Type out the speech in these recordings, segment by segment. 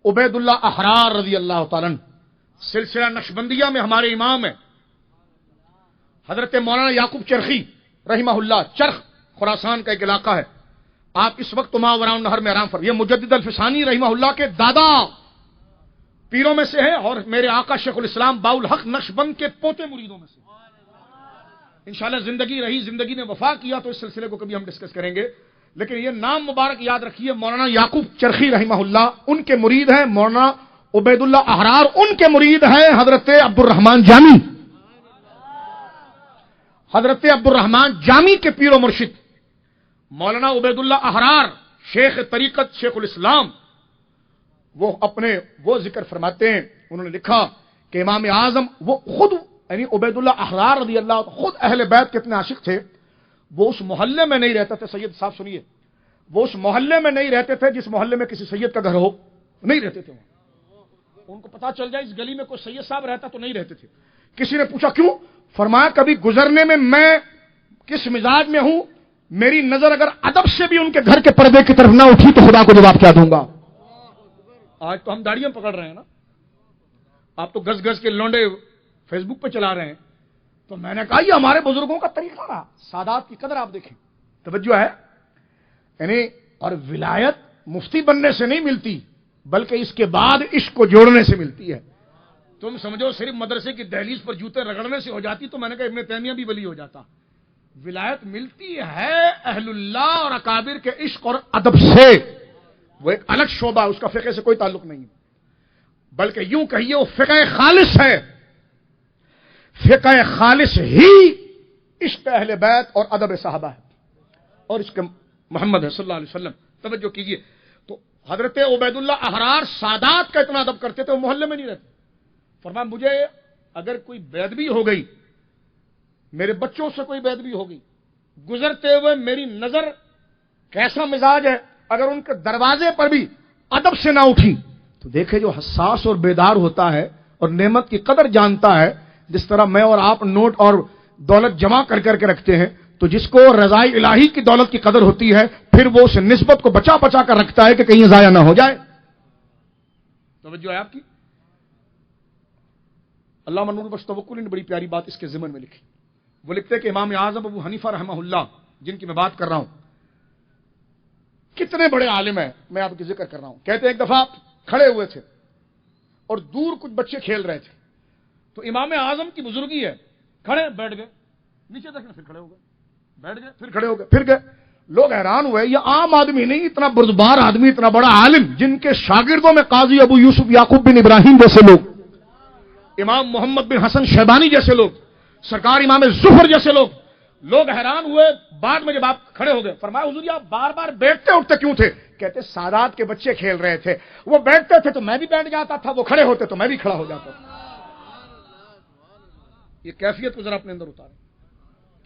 عبید اللہ احرار رضی اللہ تعالیٰ عنہ، سلسلہ نقشبندیہ میں ہمارے امام ہیں حضرت مولانا یعقوب چرخی رحمہ اللہ۔ چرخ خراسان کا ایک علاقہ ہے، آپ اس وقت ماوراء النہر میں آرام فرمائیں۔ یہ مجدد الفسانی رحمہ اللہ کے دادا پیروں میں سے ہے، اور میرے آقا شیخ الاسلام باؤ الحق نقشبند کے پوتے مریدوں میں سے۔ انشاءاللہ زندگی رہی، زندگی نے وفا کیا تو اس سلسلے کو کبھی ہم ڈسکس کریں گے، لیکن یہ نام مبارک یاد رکھیے، مولانا یعقوب چرخی رحمہ اللہ ان کے مرید ہیں، مولانا عبید اللہ احرار ان کے مرید ہیں حضرت عبد الرحمن جامی، حضرت عبد الرحمن جامی کے پیر و مرشد مولانا عبید اللہ احرار شیخ طریقت شیخ الاسلام، وہ ذکر فرماتے ہیں، انہوں نے لکھا کہ امام اعظم وہ خود یعنی عبید اللہ احرار رضی اللہ خود اہل بیت کے اتنے عاشق تھے، وہ اس محلے میں نہیں رہتے تھے۔ سید صاحب سنیے، وہ اس محلے میں نہیں رہتے تھے جس محلے میں کسی سید کا گھر ہو، نہیں رہتے تھے وہاں۔ ان کو پتا چل جائے اس گلی میں کوئی سید صاحب رہتا تو نہیں رہتے تھے۔ کسی نے پوچھا کیوں؟ فرمایا کبھی گزرنے میں کس مزاج میں ہوں، میری نظر اگر ادب سے بھی ان کے گھر کے پردے کی طرف نہ اٹھی تو خدا کو جواب کیا دوں گا۔ آج تو ہم داڑیاں پکڑ رہے ہیں نا، آپ تو گز گز کے لونڈے فیس بک پہ چلا رہے ہیں، تو میں نے کہا یہ ہمارے بزرگوں کا طریقہ رہا، سادات کی قدر آپ دیکھیں، توجہ ہے۔ یعنی اور ولایت مفتی بننے سے نہیں ملتی، بلکہ اس کے بعد عشق کو جوڑنے سے ملتی ہے۔ تم سمجھو صرف مدرسے کی دہلیز پر جوتے رگڑنے سے ہو جاتی تو میں نے کہا ابن تیمیہ بھی ولی ہو جاتا۔ ولایت ملتی ہے اہل اللہ اور اکابر کے عشق اور ادب سے، وہ ایک الگ شعبہ، اس کا فقہ سے کوئی تعلق نہیں، بلکہ یوں کہیے وہ فقہ خالص ہے۔ فقہ خالص ہی عشق اہل بیت اور ادب صحابہ ہے، اور عشق محمد صلی اللہ علیہ وسلم۔ توجہ کیجئے، تو حضرت عبید اللہ احرار سادات کا اتنا ادب کرتے تھے، وہ محلے میں نہیں رہتے۔ فرمایا مجھے اگر کوئی بیدبی ہو گئی، میرے بچوں سے کوئی بیدبی ہو گئی، گزرتے ہوئے میری نظر کیسا مزاج ہے، اگر ان کے دروازے پر بھی ادب سے نہ اٹھی تو دیکھے جو حساس اور بیدار ہوتا ہے اور نعمت کی قدر جانتا ہے، جس طرح میں اور آپ نوٹ اور دولت جمع کر کے رکھتے ہیں، تو جس کو رضائی الہی کی دولت کی قدر ہوتی ہے پھر وہ اس نسبت کو بچا کر رکھتا ہے کہ کہیں ضائع نہ ہو جائے۔ توجہ ہے آپ کی؟ علامہ نور بخش توکلی نے بڑی پیاری بات اس کے ضمن میں لکھی، وہ لکھتے ہیں کہ امام اعظم ابو حنیفہ رحمہ اللہ جن کی میں بات کر رہا ہوں، کتنے بڑے عالم ہیں، میں آپ کی ذکر کر رہا ہوں۔ کہتے ہیں ایک دفعہ آپ کھڑے ہوئے تھے اور دور کچھ بچے کھیل رہے تھے، تو امام اعظم کی بزرگی ہے، کھڑے بیٹھ گئے، نیچے دیکھنا پھر کھڑے ہو گئے، بیٹھ گئے پھر کھڑے ہو گئے، پھر گئے۔ لوگ حیران ہوئے، یہ عام آدمی نہیں، اتنا بردبار آدمی، اتنا بڑا عالم، جن کے شاگردوں میں قاضی ابو یوسف یعقوب بن ابراہیم جیسے لوگ، امام محمد بن حسن شیبانی جیسے لوگ، سرکار امام ظفر جیسے لوگ حیران ہوئے۔ بعد میں جب آپ کھڑے ہو گئے، فرمایا حضور آپ بار بار بیٹھتے اٹھتے کیوں تھے؟ کہتے سادات کے بچے کھیل رہے تھے، وہ بیٹھتے تھے تو میں بھی بیٹھ جاتا تھا، وہ کھڑے ہوتے تو میں بھی کھڑا ہو جاتا تھا۔ یہ کیفیت کو ذرا اپنے اندر اتاریں۔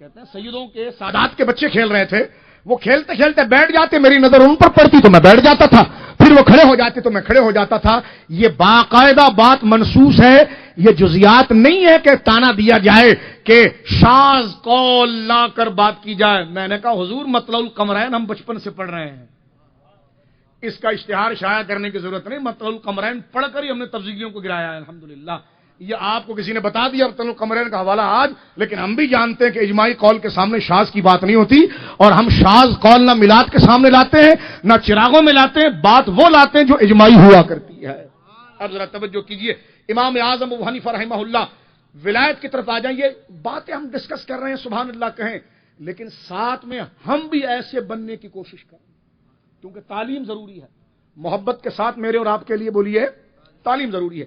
کہتے ہیں سیدوں کے سادات کے بچے کھیل رہے تھے، وہ کھیلتے کھیلتے بیٹھ جاتے، میری نظر ان پر پڑتی تو میں بیٹھ جاتا تھا، پھر وہ کھڑے ہو جاتے تو میں کھڑے ہو جاتا تھا۔ یہ باقاعدہ بات منصوص ہے، یہ جزیات نہیں ہے کہ تانا دیا جائے کہ شاذ قول لا کر بات کی جائے۔ میں نے کہا حضور مطلع القمرین ہم بچپن سے پڑھ رہے ہیں، اس کا اشتہار شائع کرنے کی ضرورت نہیں، مطلع القمرین پڑھ کر ہی ہم نے تفضیلیوں کو گرایا ہے الحمدللہ۔ یہ آپ کو کسی نے بتا دیا مطلع القمرین کا حوالہ آج، لیکن ہم بھی جانتے ہیں کہ اجماعی قول کے سامنے شاذ کی بات نہیں ہوتی، اور ہم شاذ قول نہ میلاد کے سامنے لاتے ہیں نہ چراغوں میں لاتے ہیں، بات وہ لاتے ہیں جو اجماعی ہوا کرتی ہے۔ اب ذرا توجہ کیجئے، امام اعظم ابو حنیفہ رحمہ اللہ ولایت کی طرف آ جائیں۔ یہ باتیں ہم ڈسکس کر رہے ہیں، سبحان اللہ کہیں، لیکن ساتھ میں ہم بھی ایسے بننے کی کوشش کریں، کیونکہ تعلیم ضروری ہے۔ محبت کے ساتھ میرے اور آپ کے لیے بولیے تعلیم ضروری ہے۔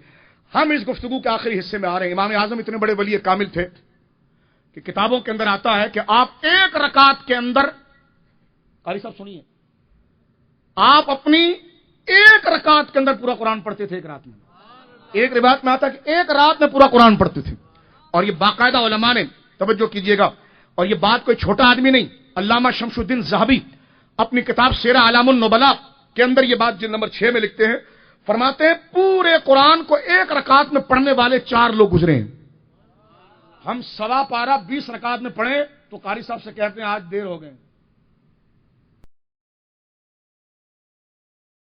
ہم اس گفتگو کے آخری حصے میں آ رہے ہیں۔ امام اعظم اتنے بڑے ولی کامل تھے کہ کتابوں کے اندر آتا ہے کہ آپ ایک رکعت کے اندر، قاری صاحب سنیے، آپ اپنی ایک رکعت کے اندر پورا قرآن پڑھتے تھے ایک رات میں۔ ایک روایت میں آتا ہے کہ ایک رات میں پورا قرآن پڑھتے تھے، اور یہ باقاعدہ علماء نے، توجہ کیجئے گا، اور یہ بات کوئی چھوٹا آدمی نہیں، علامہ شمس الدین ذہبی اپنی کتاب سیر اعلام النبلاء کے اندر یہ بات جلد نمبر 6 میں لکھتے ہیں، فرماتے ہیں پورے قرآن کو ایک رکعت میں پڑھنے والے 4 لوگ گزرے ہیں۔ ہم سوا پارہ 20 رکعت میں پڑھیں تو قاری صاحب سے کہتے ہیں آج دیر ہو گئے،